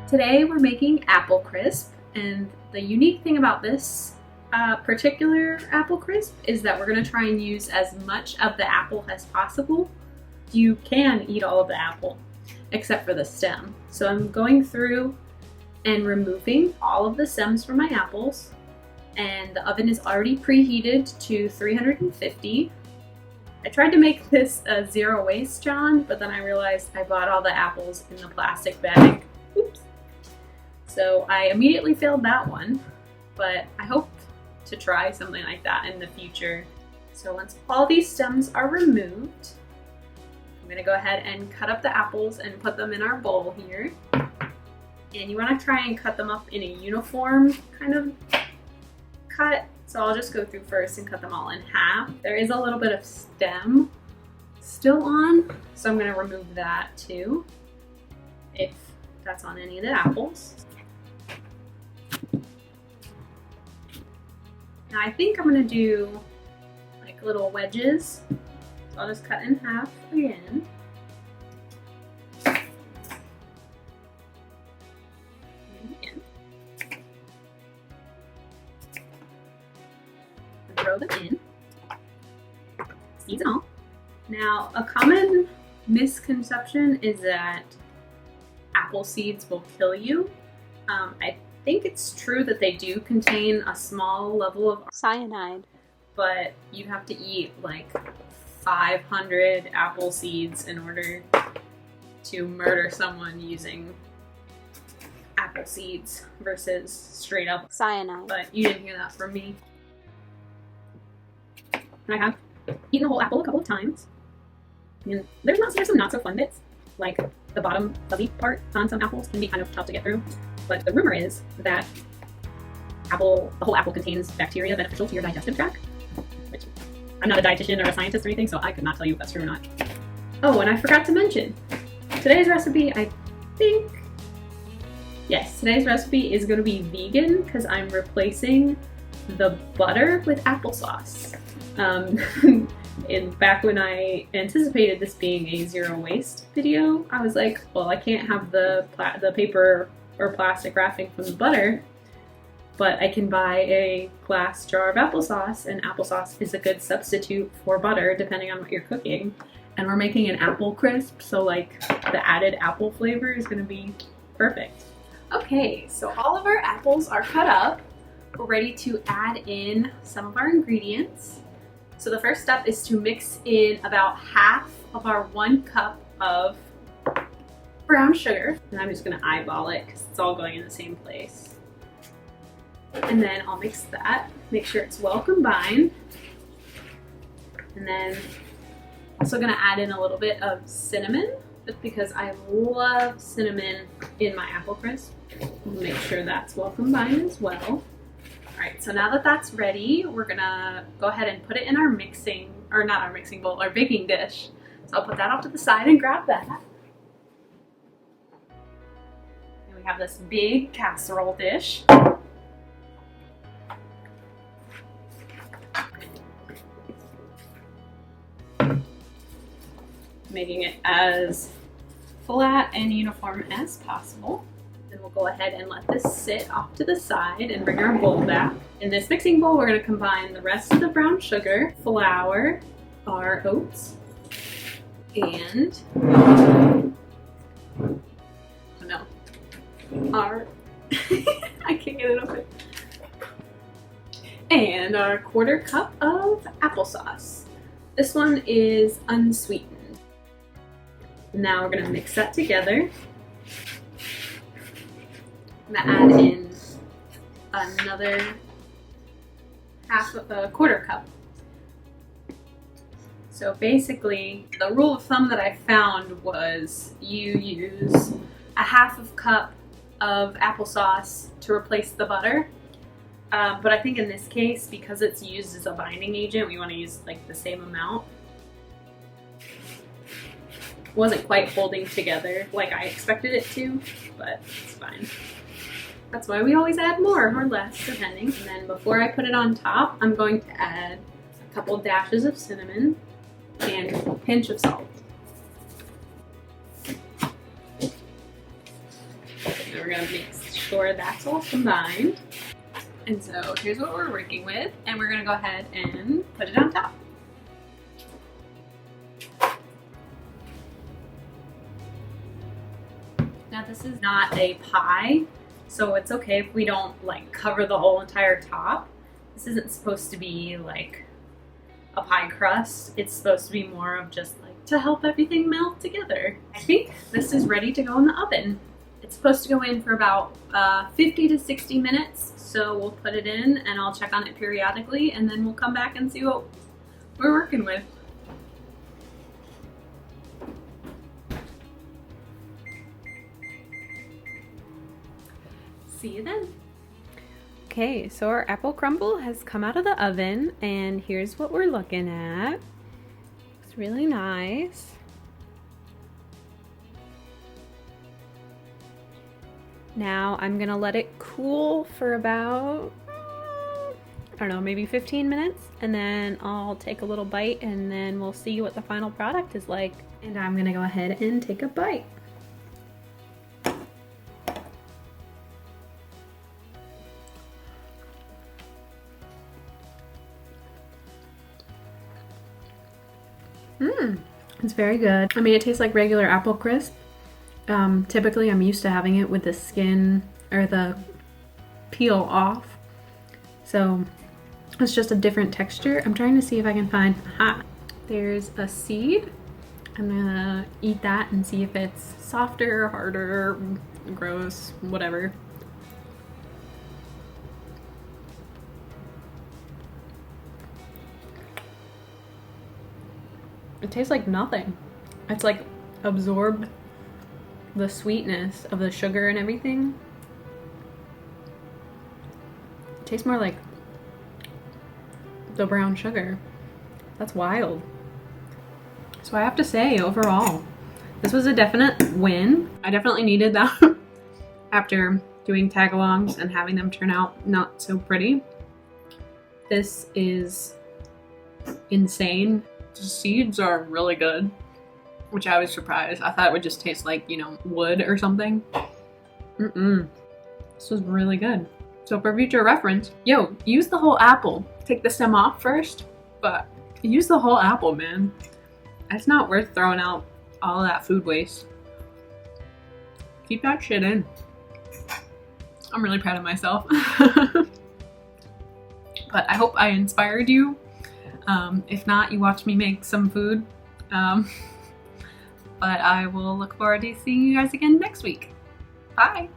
Today we're making apple crisp, and the unique thing about this particular apple crisp is that we're going to try and use as much of the apple as possible. You can eat all of the apple except for the stem. So I'm going through and removing all of the stems from my apples, and the oven is already preheated to 350. I tried to make this a zero waste, John, but then I realized I bought all the apples in the plastic bag. Oops. So I immediately failed that one, but I hope to try something like that in the future. So once all these stems are removed, I'm gonna go ahead and cut up the apples and put them in our bowl here. And you wanna try and cut them up in a uniform kind of cut. So I'll just go through first and cut them all in half. There is a little bit of stem still on, so I'm gonna remove that too, if that's on any of the apples. Now I think I'm gonna do like little wedges. So I'll just cut in half again. Throw them in, seeds and all. Now, a common misconception is that apple seeds will kill you. I think it's true that they do contain a small level of cyanide, but you have to eat like 500 apple seeds in order to murder someone using apple seeds versus straight up cyanide. But you didn't hear that from me. I have eaten the whole apple a couple of times, and there's some not so fun bits, like the bottom fuzzy part on some apples can be kind of tough to get through. But the rumor is that the whole apple contains bacteria beneficial to your digestive tract, which I'm not a dietitian or a scientist or anything, so I could not tell you if that's true or not. Oh, and I forgot to mention, today's recipe, today's recipe is going to be vegan because I'm replacing the butter with applesauce. And back when I anticipated this being a zero waste video, I was like, well, I can't have the paper or plastic wrapping from the butter, but I can buy a glass jar of applesauce, and applesauce is a good substitute for butter depending on what you're cooking. And we're making an apple crisp, so like the added apple flavor is going to be perfect. Okay, so all of our apples are cut up. We're ready to add in some of our ingredients. So the first step is to mix in about half of our 1 cup of brown sugar. And I'm just gonna eyeball it because it's all going in the same place. And then I'll mix that, make sure it's well combined. And then also gonna add in a little bit of cinnamon, just because I love cinnamon in my apple crisp. Make sure that's well combined as well. Alright, so now that that's ready, we're gonna go ahead and put it in our our baking dish. So I'll put that off to the side and grab that. And we have this big casserole dish. Making it as flat and uniform as possible. Then we'll go ahead and let this sit off to the side and bring our bowl back. In this mixing bowl, we're going to combine the rest of the brown sugar, flour, our oats, and I can't get it open. And our 1/4 cup of applesauce. This one is unsweetened. Now we're going to mix that together. I'm gonna add in another 1/4 cup. So basically, the rule of thumb that I found was you use a 1/2 cup of applesauce to replace the butter. But I think in this case, because it's used as a binding agent, we want to use like the same amount. It wasn't quite holding together like I expected it to, but it's fine. That's why we always add more or less, depending. And then before I put it on top, I'm going to add a couple dashes of cinnamon and a pinch of salt. Then we're going to sure that's all combined. And so here's what we're working with, and we're gonna go ahead and put it on top. Now this is not a pie, so it's okay if we don't like cover the whole entire top. This isn't supposed to be like a pie crust. It's supposed to be more of just like to help everything melt together. I think this is ready to go in the oven. It's supposed to go in for about 50 to 60 minutes. So we'll put it in and I'll check on it periodically, and then we'll come back and see what we're working with. See you then. Okay, so our apple crumble has come out of the oven, and here's what we're looking at. It's really nice. Now I'm gonna let it cool for about, I don't know, maybe 15 minutes, and then I'll take a little bite and then we'll see what the final product is like. And I'm gonna go ahead and take a bite. It's very good. I mean, it tastes like regular apple crisp. Typically I'm used to having it with the skin or the peel off. So it's just a different texture. I'm trying to see if I can find, there's a seed. I'm gonna eat that and see if it's softer, harder, gross, whatever. It tastes like nothing. It's like absorbed the sweetness of the sugar and everything. It tastes more like the brown sugar. That's wild. So I have to say, overall, this was a definite win. I definitely needed that after doing tag-alongs and having them turn out not so pretty. This is insane. The seeds are really good, which I was surprised. I thought it would just taste like, you know, wood or something. This was really good. So for future reference, use the whole apple. Take the stem off first, but use the whole apple, man. It's not worth throwing out all that food waste. Keep that shit in. I'm really proud of myself. But I hope I inspired you. If not, you watch me make some food. But I will look forward to seeing you guys again next week. Bye!